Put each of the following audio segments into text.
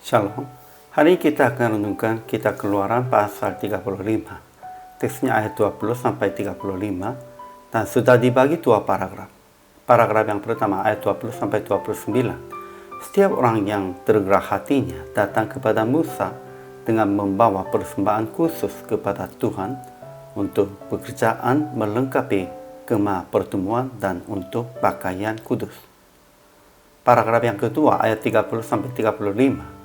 Shalom. Hari ini kita akan renungkan Kitab Keluaran pasal 35. Teksnya ayat 20 sampai 35 dan sudah dibagi dua paragraf. Paragraf yang pertama ayat 20 sampai 29. Setiap orang yang tergerak hatinya datang kepada Musa dengan membawa persembahan khusus kepada Tuhan untuk pekerjaan melengkapi kemah pertemuan dan untuk pakaian kudus. Paragraf yang kedua ayat 30 sampai 35.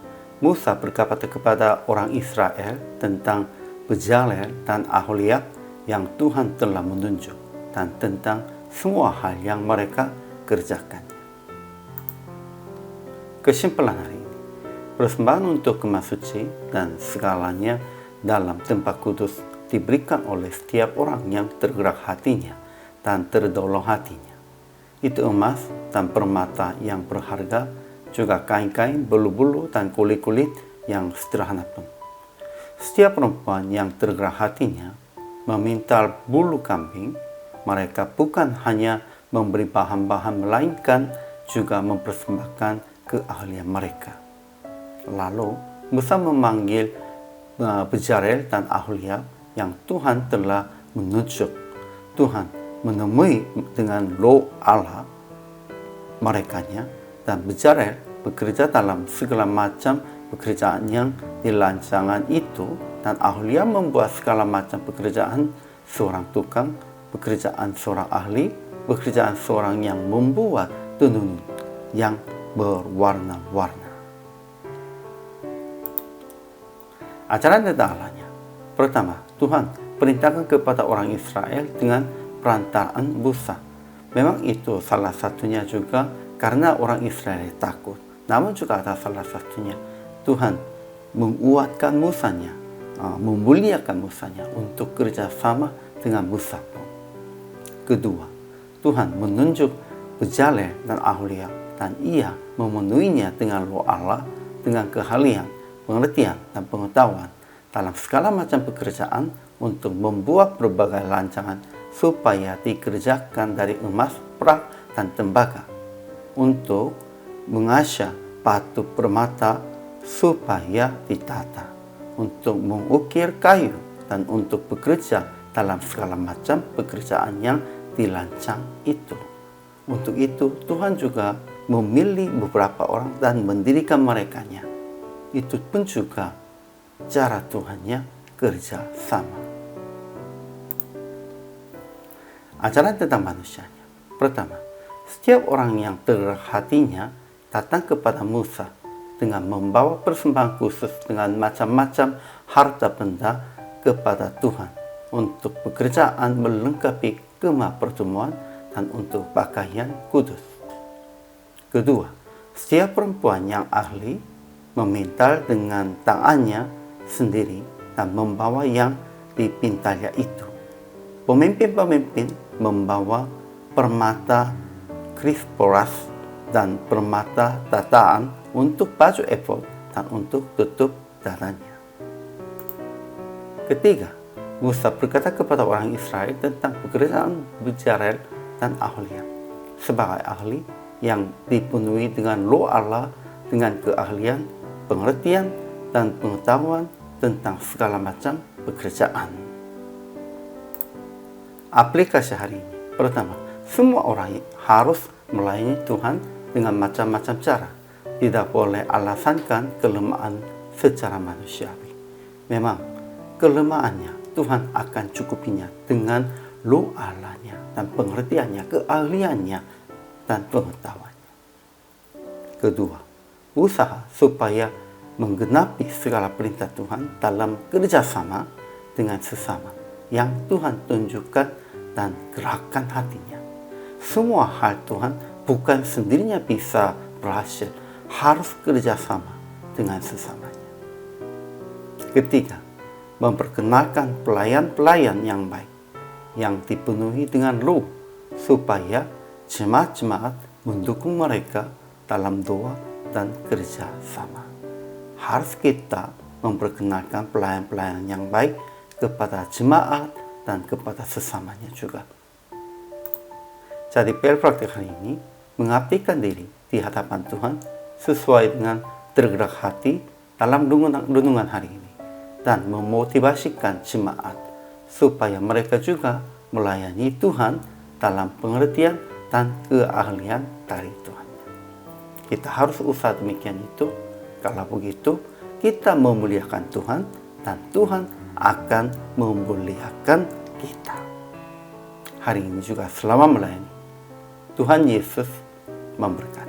Musa berkata kepada orang Israel tentang Bezalel dan Aholiab yang Tuhan telah menunjuk dan tentang semua hal yang mereka kerjakan. Kesimpulan hari ini, persembahan untuk kemah suci dan segalanya dalam tempat kudus diberikan oleh setiap orang yang tergerak hatinya dan terdolong hatinya. Itu emas dan permata yang berharga, juga kain-kain, bulu-bulu, dan kulit-kulit yang sederhana pun. Setiap perempuan yang tergerak hatinya memintal bulu kambing, mereka bukan hanya memberi bahan-bahan melainkan juga mempersembahkan keahlian mereka. Lalu Musa memanggil Bezalel dan Aholiab yang Tuhan telah menunjuk. Tuhan menemui dengan Roh Allah merekanya, dan Bezalel bekerja dalam segala macam pekerjaan yang dilancangan itu, dan Aholiab membuat segala macam pekerjaan seorang tukang, pekerjaan seorang ahli, pekerjaan seorang yang membuat tenun yang berwarna-warna. Ajaran tentang Allahnya. Pertama, Tuhan perintahkan kepada orang Israel dengan perantaraan Musa. Memang itu salah satunya juga karena orang Israel takut. Namun juga ada salah satunya, Tuhan menguatkan Musanya, memuliakan Musanya untuk kerjasama dengan Musa pun. Kedua, Tuhan menunjuk Bezalel dan Aholiab, dan ia memenuhinya dengan Roh Allah, dengan keahlian, pengertian, dan pengetahuan dalam segala macam pekerjaan untuk membuat berbagai rancangan supaya dikerjakan dari emas, perak, dan tembaga, untuk mengasah batu permata supaya ditata, untuk mengukir kayu, dan untuk bekerja dalam segala macam pekerjaan yang dirancang itu. Untuk itu Tuhan juga memilih beberapa orang dan mendirikan merekanya. Itu pun juga cara Tuhannya kerja sama. Ajaran tentang manusianya. Pertama, setiap orang yang tergerak hatinya datang kepada Musa dengan membawa persembahan khusus dengan macam-macam harta benda kepada Tuhan untuk pekerjaan melengkapi kemah pertemuan dan untuk pakaian kudus. Kedua, setiap perempuan yang ahli memintal dengan tangannya sendiri dan membawa yang dipintalnya itu. Pemimpin-pemimpin membawa permata krisporas dan permata tataan untuk baju efod dan untuk tutup dadanya. Ketiga, Musa berkata kepada orang Israel tentang pekerjaan Bezalel dan Aholiab sebagai ahli yang dipenuhi dengan Roh Allah, dengan keahlian, pengertian, dan pengetahuan tentang segala macam pekerjaan. Aplikasi hari ini. Pertama, semua orang harus melayani Tuhan dengan macam-macam cara. Tidak boleh alasankan kelemahan secara manusiawi. Memang kelemahannya Tuhan akan cukupinya dengan Roh Allahnya dan pengertiannya, keahliannya, dan pengetahuannya. Kedua, usaha supaya menggenapi segala perintah Tuhan dalam kerjasama dengan sesama yang Tuhan tunjukkan dan gerakkan hatinya. Semua hal Tuhan bukan sendirinya bisa berhasil, harus kerjasama dengan sesamanya. Ketiga, memperkenalkan pelayan-pelayan yang baik, yang dipenuhi dengan Roh, supaya jemaat-jemaat mendukung mereka dalam doa dan kerja sama. Harus kita memperkenalkan pelayan-pelayan yang baik kepada jemaat dan kepada sesamanya juga. Jadi praktik hari ini mengabdikan diri di hadapan Tuhan sesuai dengan tergerak hati dalam renungan hari ini dan memotivasikan jemaat supaya mereka juga melayani Tuhan dalam pengertian dan keahlian dari Tuhan. Kita harus usaha demikian itu. Kalau begitu, kita memuliakan Tuhan dan Tuhan akan memuliakan kita. Hari ini juga selama melayani, Tuhan Yesus memberkati.